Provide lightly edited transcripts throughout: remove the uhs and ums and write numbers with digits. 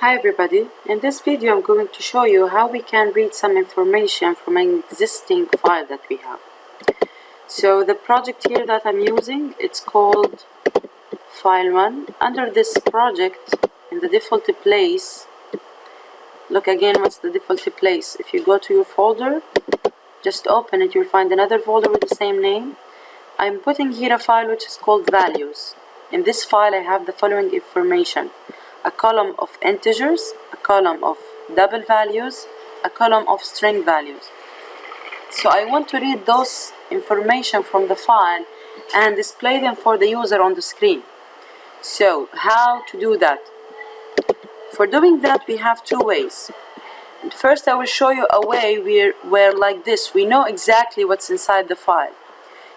Hi everybody, in this video I'm going to show you how we can read some information from an existing file that we have. So the project here that I'm using, it's called File 1. Under this project, in the default place, look again what's the default place. If you go to your folder, just open it, you'll find another folder with the same name. I'm putting here a file which is called values. In this file I have the following information: a column of integers, a column of double values, a column of string values. So I want to read those information from the file and display them for the user on the screen. So how to do that? For doing that we have two ways. First I will show you a way where like this we know exactly what's inside the file.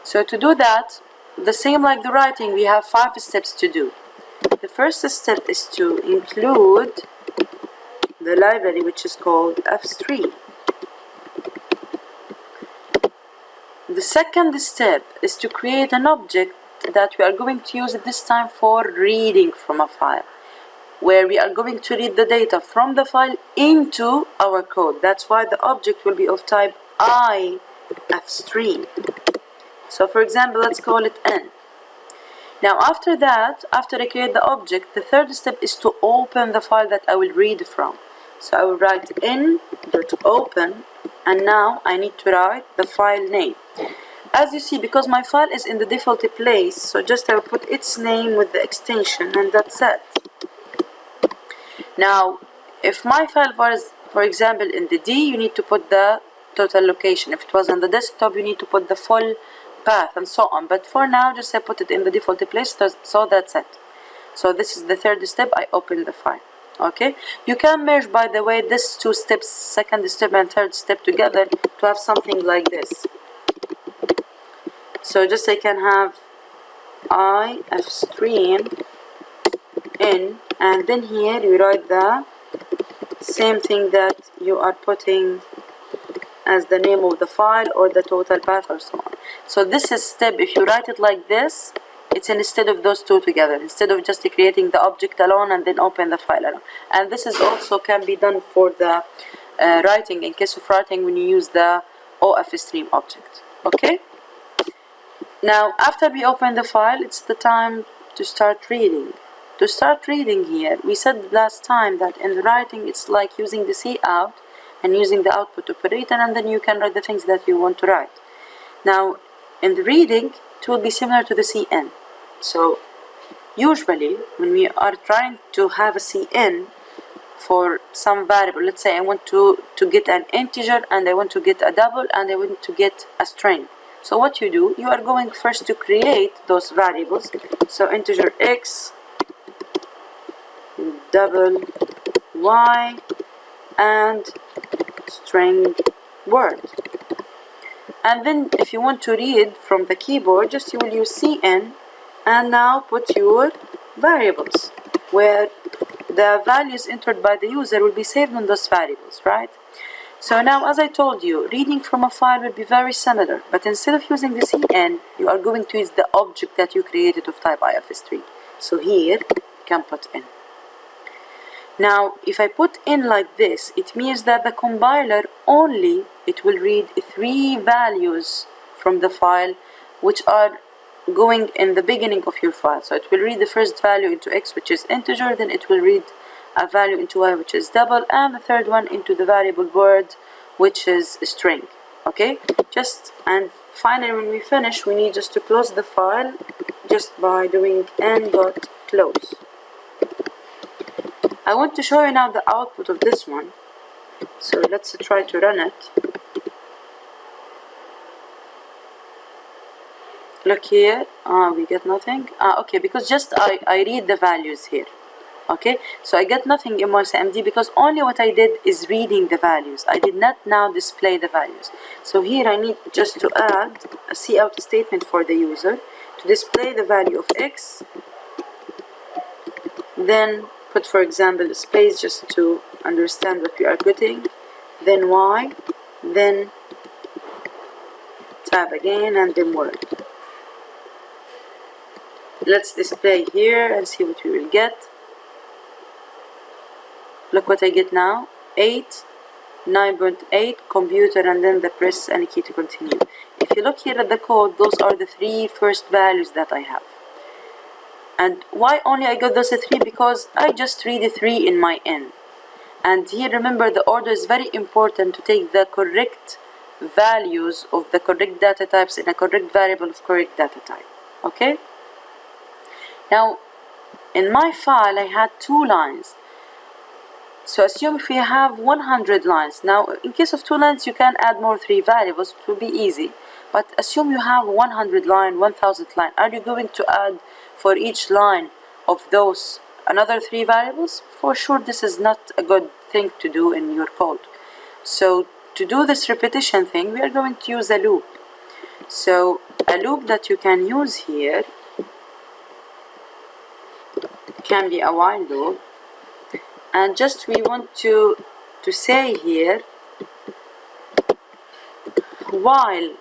So to do that, the same like the writing, we have 5 steps to do. The first step is to include the library which is called f3. The second step is to create an object that we are going to use at this time for reading from a file, where we are going to read the data from the file into our code. That's why the object will be of type if3. So for example, let's call it n. Now after that, after I create the object, the third step is to open the file that I will read from. So I will write n.open, and now I need to write the file name. As you see, because my file is in the default place, so just I will put its name with the extension and that's it. Now, if my file was, for example, in the D, you need to put the total location. If it was on the desktop, you need to put the full path and so on. But for now, just I put it in the default place, so that's it. So this is the third step, I open the file. Okay, you can merge, by the way, these two steps, second step and third step together to have something like this. So just I can have if3 in, and then here you write the same thing that you are putting as the name of the file or the total path or so on. So this is step, if you write it like this, it's instead of those two together, instead of just creating the object alone and then open the file alone. And this is also can be done for the writing, in case of writing when you use the OFStream object. Okay? Now after we open the file, it's the time to start reading. To start reading here, we said last time that in the writing it's like using the cout and using the output operator, and then you can write the things that you want to write. Now in the reading, it will be similar to the cn. So usually when we are trying to have a cn for some variable, let's say I want to get an integer and I want to get a double and I want to get a string. So what you do, you are going first to create those variables. So integer x, double y, and string word. And then if you want to read from the keyboard, just you will use cn and now put your variables, where the values entered by the user will be saved on those variables, right? So now, as I told you, reading from a file will be very similar, but instead of using the cn, you are going to use the object that you created of type ifs3. So here, you can put in. Now, if I put in like this, it means that the compiler only, it will read 3 values from the file, which are going in the beginning of your file. So it will read the first value into x, which is integer, then it will read a value into y, which is double, and the third one into the variable word, which is a string. Okay, and finally when we finish, we need just to close the file just by doing n.close. I want to show you now the output of this one. So let's try to run it. Look here, we get nothing. Okay, because just I read the values here. Okay, so I get nothing in my CMD because only what I did is reading the values. I did not now display the values. So here I need just to add a cout statement for the user to display the value of x. Then put, for example, a space just to understand what we are getting. Then y, then tab again, and then word. Let's display here and see what we will get. Look what I get now. 8, 9.8, computer, and then the press and key to continue. If you look here at the code, those are the 3 first values that I have. And why only I got those 3? Because I just read the 3 in my n. And here, remember, the order is very important to take the correct values of the correct data types in a correct variable of correct data type. Okay? Now, in my file, I had 2 lines. So assume if we have 100 lines. Now, in case of 2 lines, you can add more 3 variables. It will be easy. But assume you have 100 line, 1000 line. Are you going to add for each line of those another 3 variables? For sure, this is not a good thing to do in your code. So to do this repetition thing, we are going to use a loop. So a loop that you can use here can be a while loop. And just we want to say here, while.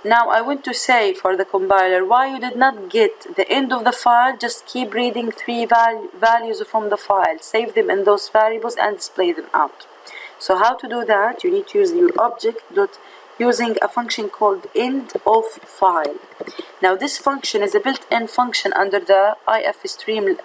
Now I want to say for the compiler, why you did not get the end of the file, just keep reading 3 values from the file, save them in those variables and display them out. So how to do that? You need to use your object using a function called end of file. Now this function is a built-in function under the ifstream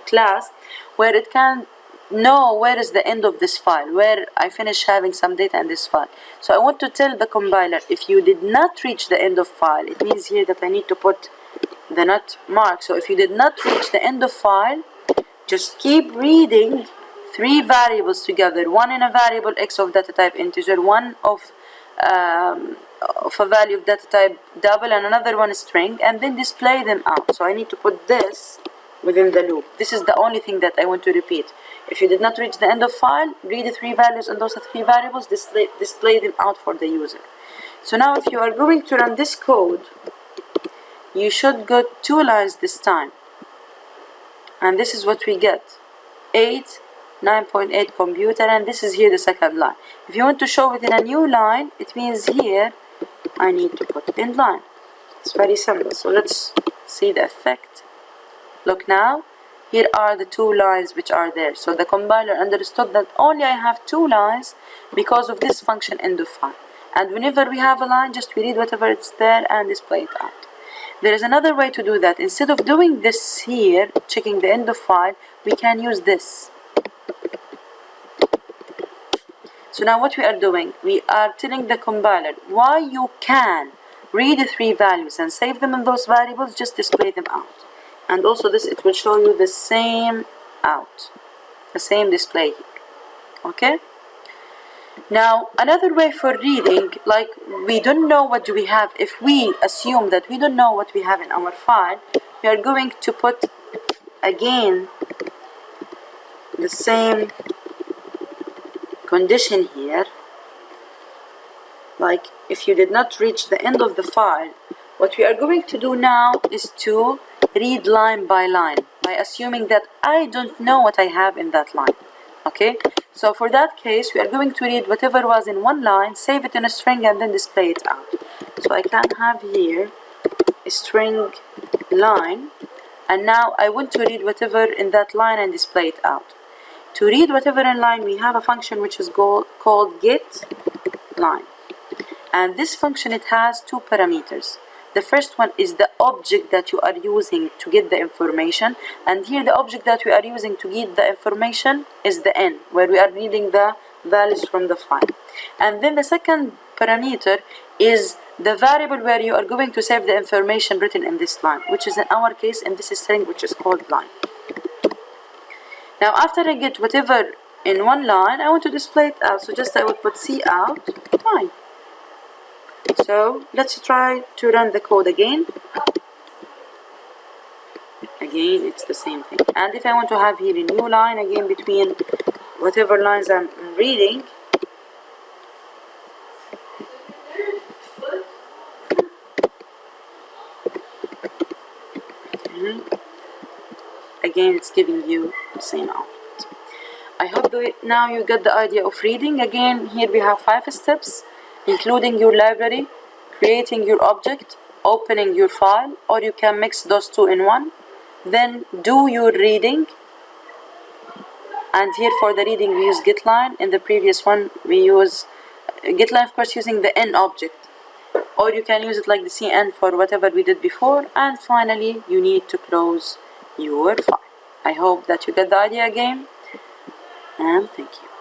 class, where it can know where is the end of this file, where I finish having some data in this file. So I want to tell the compiler, if you did not reach the end of file, it means here that I need to put the not mark. So if you did not reach the end of file, just keep reading 3 variables together, one in a variable x of data type integer, one of a value of data type double, and another one string, and then display them out. So I need to put this within the loop. This is the only thing that I want to repeat. If you did not reach the end of file, read the 3 values and those 3 variables, display them out for the user. So now if you are going to run this code, you should go 2 lines this time. And this is what we get. 8, 9.8 computer, and this is here the second line. If you want to show it in a new line, it means here I need to put end line. It's very simple. So let's see the effect. Look now, here are the 2 lines which are there. So the compiler understood that only I have 2 lines because of this function end of file. And whenever we have a line, just we read whatever it's there and display it out. There is another way to do that. Instead of doing this here, checking the end of file, we can use this. So now what we are doing, we are telling the compiler why you can read the 3 values and save them in those variables, just display them out. And also this, it will show you the same out, the same display here. Okay? Now another way for reading, like we don't know what do we have. If we assume that we don't know what we have in our file, we are going to put again the same condition here. Like if you did not reach the end of the file, what we are going to do now is to read line by line by assuming that I don't know what I have in that line. Okay, so for that case we are going to read whatever was in one line, save it in a string, and then display it out. So I can have here a string line, and now I want to read whatever in that line and display it out. To read whatever in line, we have a function which is called get line, and this function, it has 2 parameters. The first one is the object that you are using to get the information, and here the object that we are using to get the information is the n, where we are reading the values from the file. And then the second parameter is the variable where you are going to save the information written in this line, which is in our case in this string, which is called line. Now after I get whatever in one line, I want to display it out, so just I would put C out line. So let's try to run the code again. Again, it's the same thing. And if I want to have here a new line again between whatever lines I'm reading, okay. Again, it's giving you the same output. I hope that now you get the idea of reading. Again, here we have 5 steps, including your library, creating your object, opening your file, or you can mix those 2 in one, then do your reading, And here for the reading we use getLine. In the previous one we use getLine, of course, using the n object, or you can use it like the cn for whatever we did before. And finally you need to close your file. I hope that you get the idea again, and thank you.